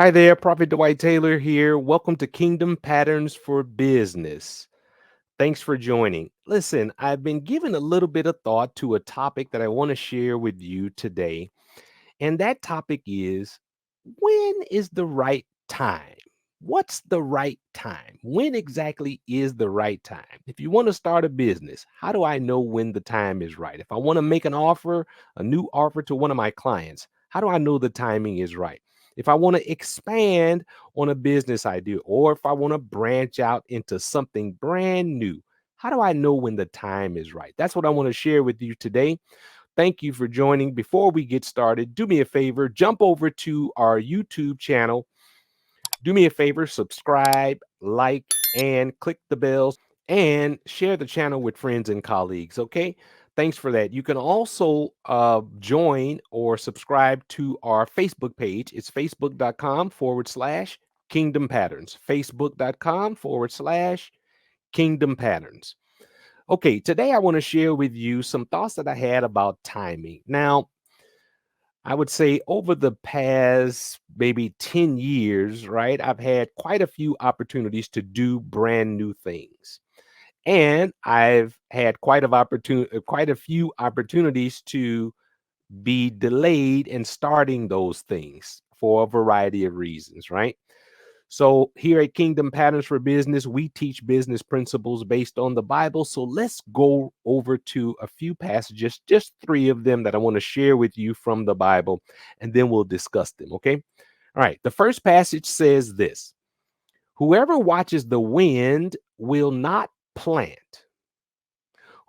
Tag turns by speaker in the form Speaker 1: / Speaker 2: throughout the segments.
Speaker 1: Hi there, Prophet Dwight Taylor here. Welcome to Kingdom Patterns for Business. Thanks for joining. Listen, I've been giving a little bit of thought to a topic that I want to share with you today. And that topic is, when is the right time? What's the right time? When exactly is the right time? If you want to start a business, how do I know when the time is right? If I want to make an offer, a new offer to one of my clients, how do I know the timing is right? If I want to expand on a business idea, or if I want to branch out into something brand new, how do I know when the time is right? That's what I want to share with you today. Thank you for joining. Before we get started, do me a favor, jump over to our YouTube channel. Do me a favor, subscribe, like, and click the bells and share the channel with friends and colleagues. Okay. Thanks for that. You can also join or subscribe to our Facebook page. It's facebook.com/Kingdom Patterns. Facebook.com/Kingdom Patterns. Okay, today I want to share with you some thoughts that I had about timing. Now, I would say over the past maybe 10 years, right, I've had quite a few opportunities to do brand new things. And I've had quite a few opportunities to be delayed in starting those things for a variety of reasons, right? So, here at Kingdom Patterns for Business, we teach business principles based on the Bible. So, let's go over to a few passages, just three of them that I want to share with you from the Bible, and then we'll discuss them. Okay. All right. The first passage says this: Whoever watches the wind will not plant,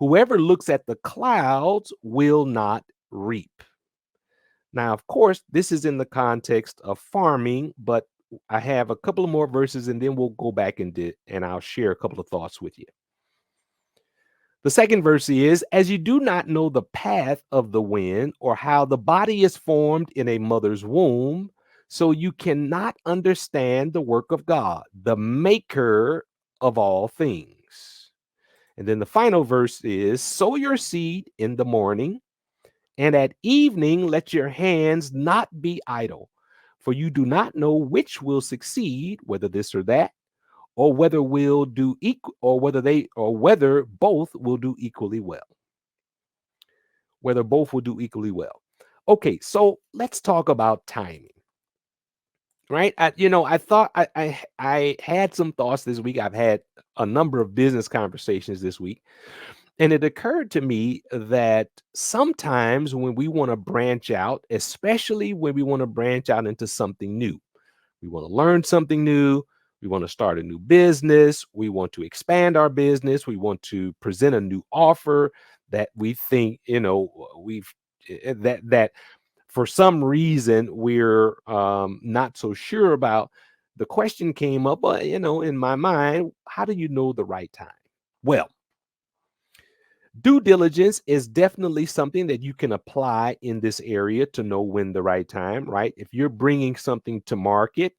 Speaker 1: whoever looks at the clouds will not reap. Now, of course, this is in the context of farming, but I have a couple of more verses and then we'll go back and I'll share a couple of thoughts with you. The second verse is, as you do not know the path of the wind or how the body is formed in a mother's womb, so you cannot understand the work of God, the maker of all things. And then the final verse is, sow your seed in the morning, and at evening, let your hands not be idle, for you do not know which will succeed, whether this or that, or whether will do equal, or whether both will do equally well. Whether both will do equally well. Okay, so let's talk about timing, right? I thought I had some thoughts this week. I've had a number of business conversations this week. And it occurred to me that sometimes when we want to branch out, especially when we want to branch out into something new, we want to learn something new, we want to start a new business, we want to expand our business, we want to present a new offer that we think, that for some reason we're not so sure about. The question came up, in my mind, how do you know the right time? Well, due diligence is definitely something that you can apply in this area to know when the right time, right? If you're bringing something to market,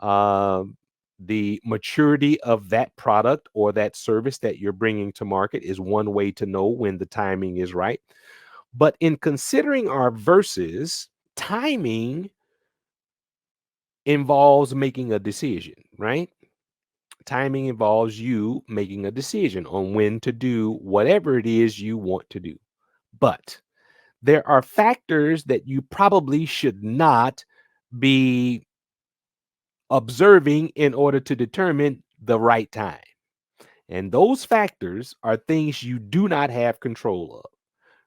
Speaker 1: um, the maturity of that product or that service that you're bringing to market is one way to know when the timing is right. But in considering our verses, timing involves making a decision, right? Timing involves you making a decision on when to do whatever it is you want to do. But there are factors that you probably should not be observing in order to determine the right time. And those factors are things you do not have control of,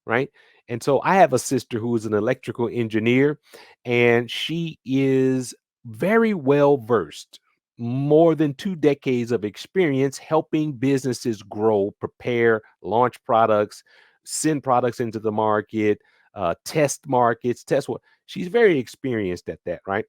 Speaker 1: right? And so I have a sister who is an electrical engineer, and she is very well versed, more than 2 decades of experience helping businesses grow, prepare, launch products, send products into the market, test markets, test what. She's very experienced at that, right?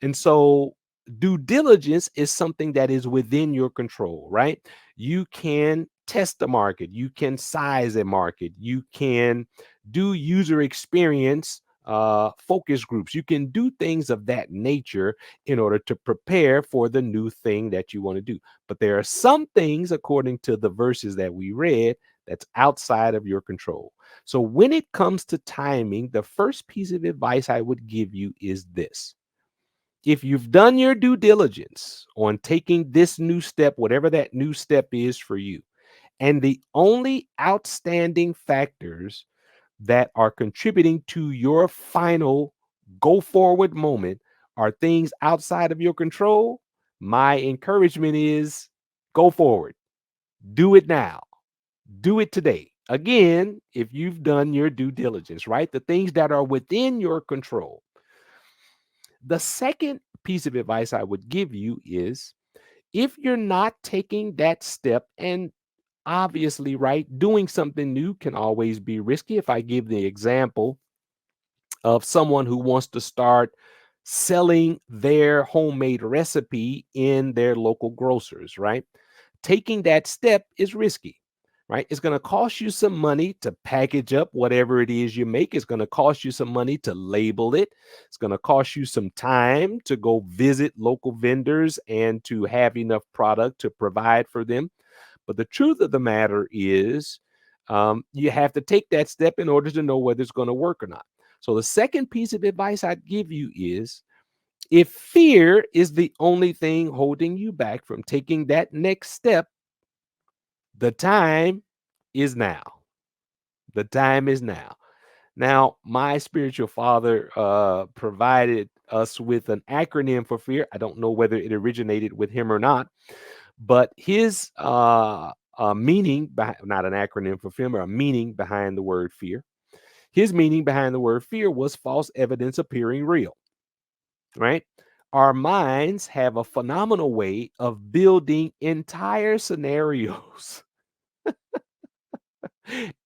Speaker 1: And so due diligence is something that is within your control, right? You can test the market, you can size a market, you can do user experience focus groups, you can do things of that nature in order to prepare for the new thing that you want to do. But there are some things, according to the verses that we read, that's outside of your control. So when it comes to timing, the first piece of advice I would give you is this: If you've done your due diligence on taking this new step, whatever that new step is for you, and the only outstanding factors that are contributing to your final go forward moment are things outside of your control, my encouragement is go forward. Do it now. Do it today. Again, if you've done your due diligence, right? The things that are within your control. The second piece of advice I would give you is if you're not taking that step, and obviously, right, doing something new can always be risky. If I give the example of someone who wants to start selling their homemade recipe in their local grocers, right? Taking that step is risky, right? It's going to cost you some money to package up whatever it is you make. It's going to cost you some money to label it. It's going to cost you some time to go visit local vendors and to have enough product to provide for them. But the truth of the matter is, you have to take that step in order to know whether it's going to work or not. So the second piece of advice I'd give you is if fear is the only thing holding you back from taking that next step, the time is now. The time is now. Now, my spiritual father provided us with an acronym for fear. I don't know whether it originated with him or not, but his meaning, not an acronym for fear, or a meaning behind the word fear. His meaning behind the word fear was false evidence appearing real, right? Our minds have a phenomenal way of building entire scenarios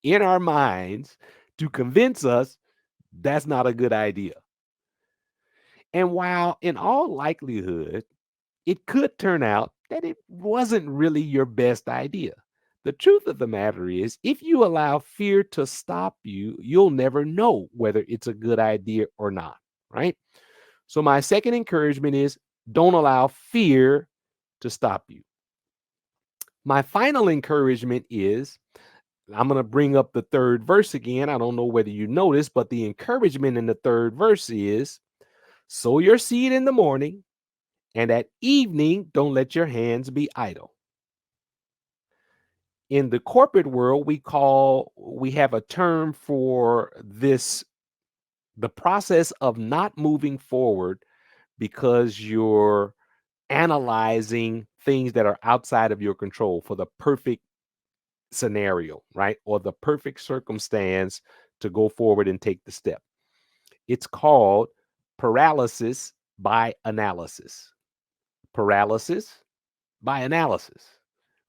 Speaker 1: in our minds to convince us that's not a good idea. And while in all likelihood, it could turn out that it wasn't really your best idea. The truth of the matter is, if you allow fear to stop you, you'll never know whether it's a good idea or not, right? So, my second encouragement is don't allow fear to stop you. My final encouragement is I'm going to bring up the third verse again. I don't know whether you noticed, but the encouragement in the third verse is sow your seed in the morning, and at evening, don't let your hands be idle. In the corporate world, we have a term for this, the process of not moving forward because you're analyzing things that are outside of your control for the perfect scenario, right? Or the perfect circumstance to go forward and take the step. It's called paralysis by analysis. Paralysis by analysis,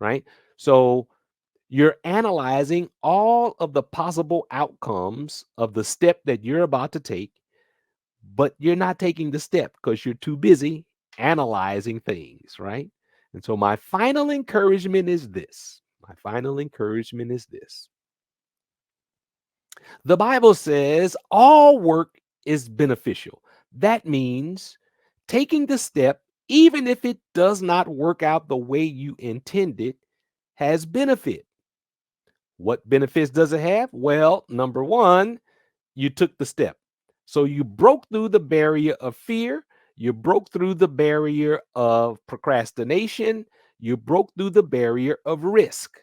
Speaker 1: right? So you're analyzing all of the possible outcomes of the step that you're about to take, but you're not taking the step because you're too busy analyzing things, right? And so my final encouragement is this. My final encouragement is this. The Bible says all work is beneficial. That means taking the step, even if it does not work out the way you intended, has benefit. What benefits does it have? Well, number one, you took the step. So you broke through the barrier of fear. You broke through the barrier of procrastination. You broke through the barrier of risk,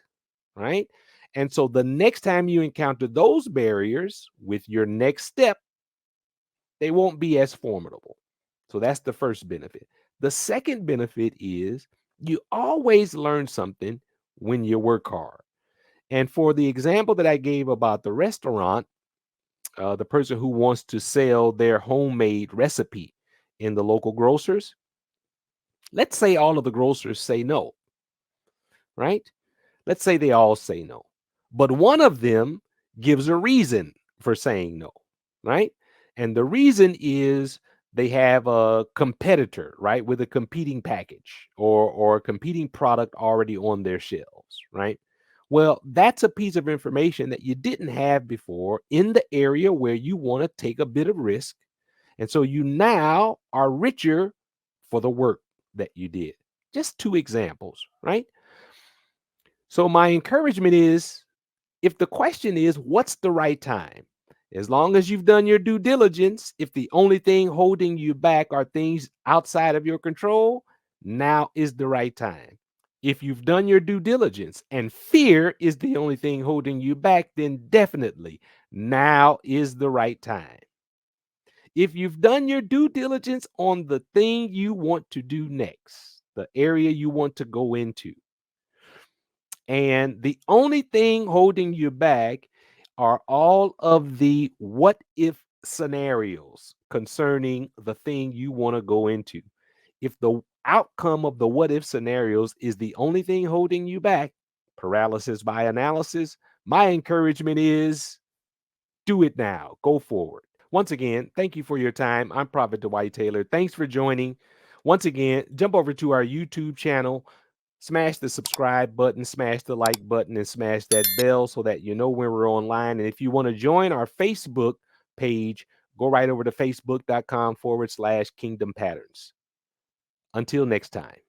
Speaker 1: right? And so the next time you encounter those barriers with your next step, they won't be as formidable. So that's the first benefit. The second benefit is you always learn something when you work hard. And for the example that I gave about the restaurant, the person who wants to sell their homemade recipe in the local grocers, let's say all of the grocers say no, right? Let's say they all say no, but one of them gives a reason for saying no, right? And the reason is they have a competitor, right, with a competing package or a competing product already on their shelves, right? Well, that's a piece of information that you didn't have before in the area where you want to take a bit of risk. And so you now are richer for the work that you did. Just two examples, right? So my encouragement is if the question is what's the right time? As long as you've done your due diligence, if the only thing holding you back are things outside of your control, now is the right time. If you've done your due diligence and fear is the only thing holding you back, then definitely now is the right time. If you've done your due diligence on the thing you want to do next, the area you want to go into, and the only thing holding you back are all of the what if scenarios concerning the thing you want to go into. If the outcome of the what if scenarios is the only thing holding you back, paralysis by analysis, my encouragement is do it now. Go forward. Once again, thank you for your time. I'm Prophet Dwight Taylor. Thanks for joining. Once again, jump over to our YouTube channel, smash the subscribe button, smash the like button, and smash that bell so that you know when we're online. And if you want to join our Facebook page, go right over to facebook.com/Kingdom Patterns. Until next time.